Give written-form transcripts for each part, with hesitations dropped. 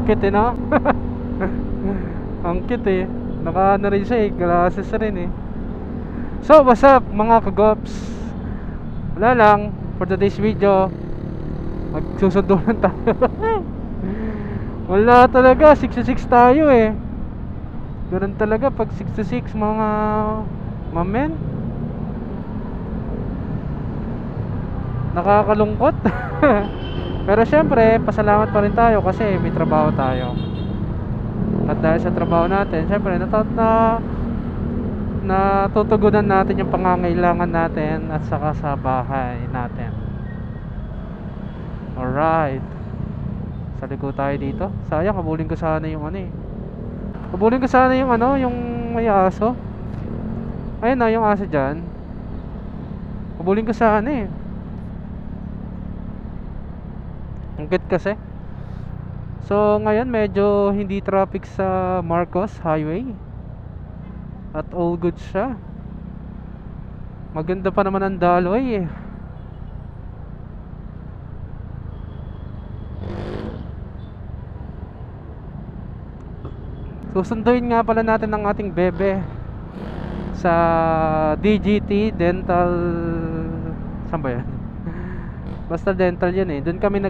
cute eh, no? Ang cute eh. Naka ano rin siya eh, glasses rin eh. So what's up mga kagops? Wala lang, for today's video magsusundo lang tayo. Wala talaga, 66 tayo eh. Ganun talaga pag 66 mga mamen. Nakakalungkot. Pero syempre, pasalamat pa rin tayo kasi may trabaho tayo. At dahil sa trabaho natin, syempre natutugunan natin yung pangangailangan natin at saka sa bahay natin. Alright. Sa liko tayo dito. Sayang, habulin ko sana yung ano eh. Habulin ko sana yung ano, yung may aso. Ayun na, yung aso dyan. Habulin ko sana eh. Ang cute kasi. So ngayon medyo hindi traffic sa Marcos Highway. At all good siya. Maganda pa naman ang daloy eh. Susunduin nga pala natin ang ating bebe sa DGT Dental. Saan ba yan? Basta dental yan eh. Doon kami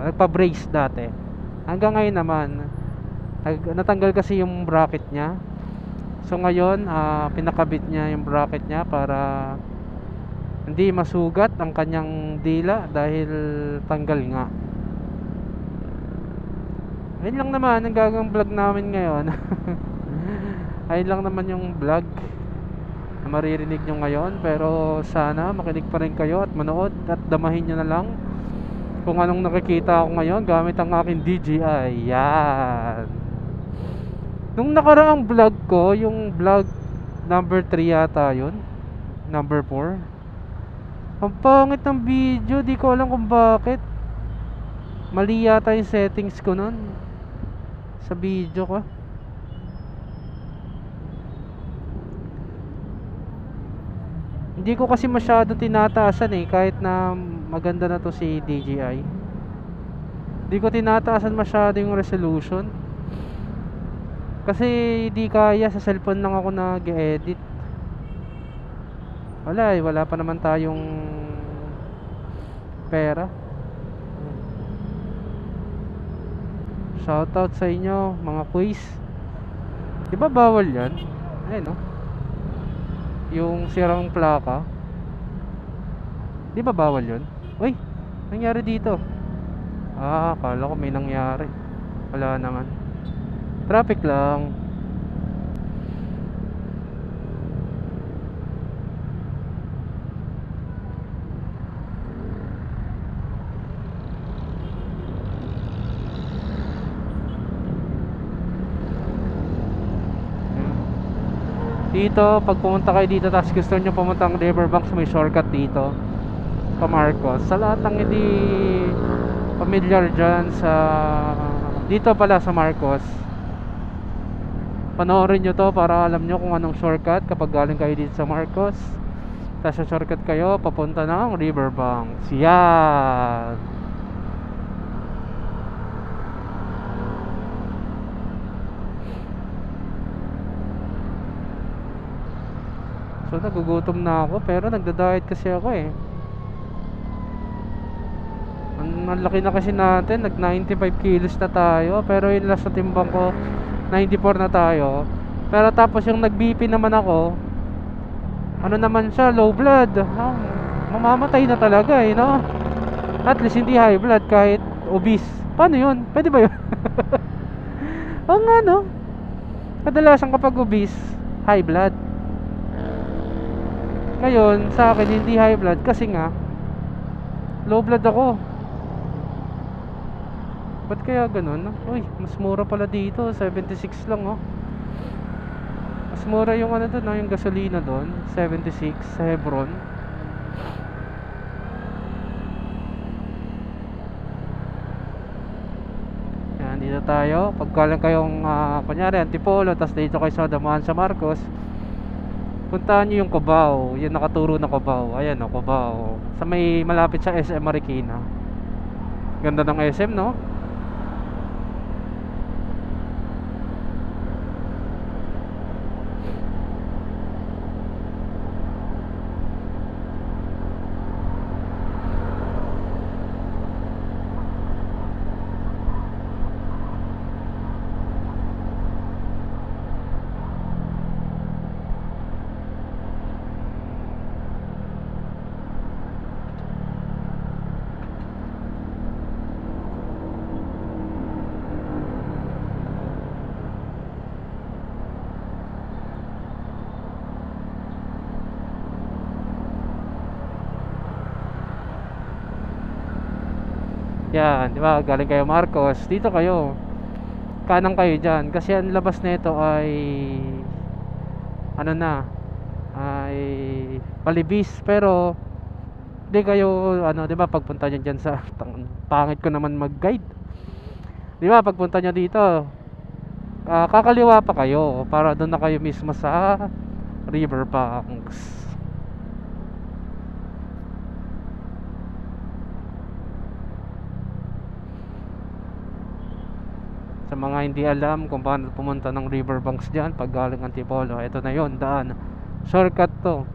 nagpa-brace dati. Hanggang ngayon naman natanggal kasi yung bracket niya. So ngayon pinakabit niya yung bracket niya para hindi masugat ang kanyang dila dahil tanggal nga. Ayun lang naman ang gagawing vlog namin ngayon. Ayun lang naman yung vlog na maririnig nyo ngayon. Pero sana makinig pa rin kayo at manood at damahin nyo na lang kung anong nakikita ako ngayon gamit ang aking DJI. Yan. Nung nakaraang vlog ko, yung vlog number 3 yata yun, number 4, ang pangit ng video. Di ko alam kung bakit. Mali yata yung settings ko nun sa video ko. Hindi ko kasi masyado tinataasan eh. Kahit na maganda na to si DJI, hindi ko tinataasan masyado yung resolution. Kasi di kaya, sa cellphone lang ako nag-edit. Wala eh, wala pa naman tayong pera. Shoutout sa inyo mga quiz. Di ba bawal yan? Ayun no, yung sirang plaka. Di ba bawal yun? Uy, nangyari dito. Akala ko may nangyari. Wala naman. Traffic lang. Dito, pag pumunta kayo dito tapos gusto nyo pumunta ang Riverbanks, may shortcut dito pa Marcos. Sa lahat ng hindi familiar dyan sa dito pala sa Marcos, panoorin nyo to para alam nyo kung anong shortcut kapag galing kayo dito sa Marcos. Tapos sa shortcut kayo papunta ng Riverbanks. Yan. So nagugutom na ako, pero nagda-diet kasi ako eh. Ang laki na kasi natin, nag 95 kilos na tayo. Pero yung last na timbang ko 94 na tayo. Pero tapos yung nag BP naman ako, ano naman siya, low blood. Mamamatay na talaga eh, no? At least hindi high blood kahit obese. Paano yun? Pwede ba yun? Oo nga no, kadalasan kapag obese, high blood. Ngayon sa akin hindi high blood kasi nga low blood ako. Ba't kaya ganun? Uy, mas mura pala dito, 76 lang oh. Mas mura yung ano doon, yung gasolina doon, 76 sa Hebron. Yan, dito tayo. Pagka lang kayong kunyari Antipolo, tapos dito kayo sa Damaan sa Marcos, puntahan nyo yung Cubao, yung nakaturo na Cubao. Ayan o, Cubao, sa may malapit sa SM Marikina. Ganda ng SM no? Yan, di ba? Galing kayo Marcos, dito kayo. Kanang kayo dyan. Kasi ang labas nito ay ano na, ay Palibis. Pero di kayo ano, di ba, pagpunta nyo dyan sa pangit ko naman mag-guide. Di ba, pagpunta nyo dito, kakaliwa pa kayo para doon na kayo mismo sa Riverbanks. Sa mga hindi alam kung paano pumunta ng Riverbanks dyan pag galing Antipolo, ito na yon daan. Shortcut to.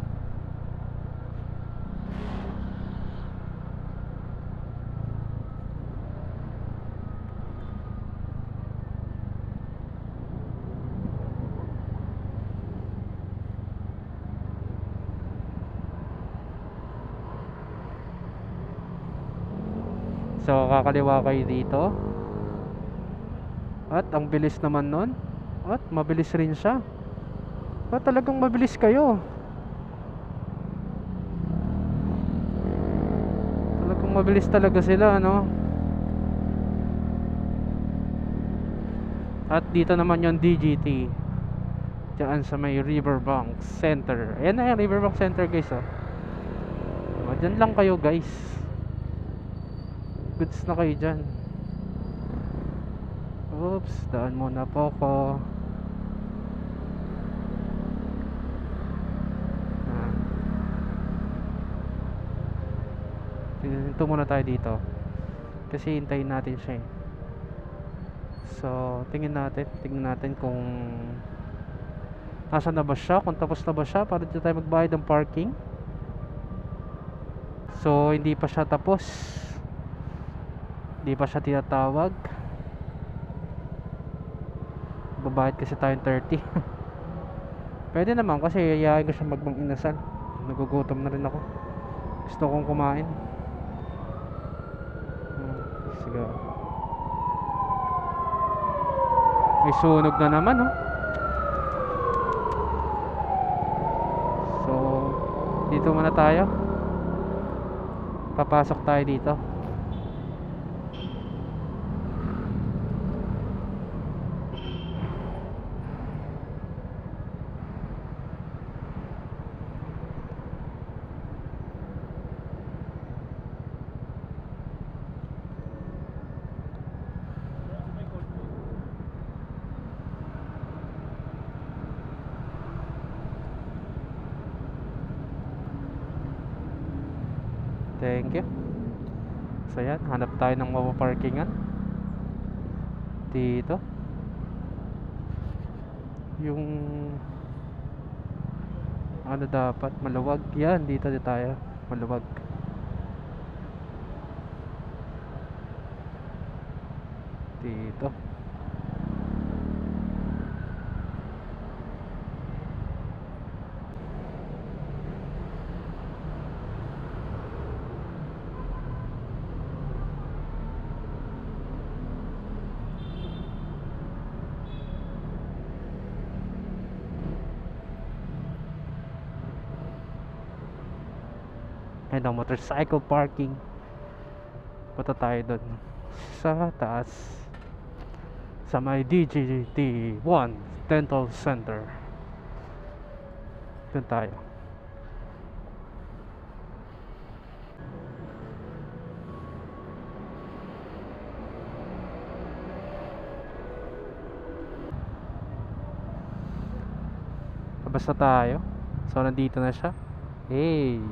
So kakaliwa kayo dito. At ang bilis naman nun. At mabilis rin siya. At talagang mabilis kayo. Talagang mabilis talaga sila, no? At dito naman yung DGT. Diyan sa may Riverbanks Center. Ayan na yung Riverbanks Center, guys, oh. Diyan lang kayo, guys. Goods na kayo dyan. Oops, daan muna po ko. Ito muna tayo dito. Kasi hintayin natin siya eh. So, tingnan natin kung nasa na ba siya, kung tapos na ba siya para dito tayo magbayad ng parking. So, hindi pa siya tapos. Hindi pa siya tinatawag. Babayad kasi tayong 30. Pwede naman kasi yayain ko siya magmang inasal. Nagugutom na rin ako. Gusto kong kumain. Sige. May sunog na naman, oh. So, dito muna tayo. Papasok tayo dito. Thank you. So yan, hanap tayo ng mapaparkingan dito. Yung ano dapat, maluwag. Yan, dito tayo. Maluwag. Dito. And ang motorcycle parking. Punta tayo doon sa taas sa may DGT 1 Dental Center. Doon tayo. Basta tayo. So nandito na siya. Hey.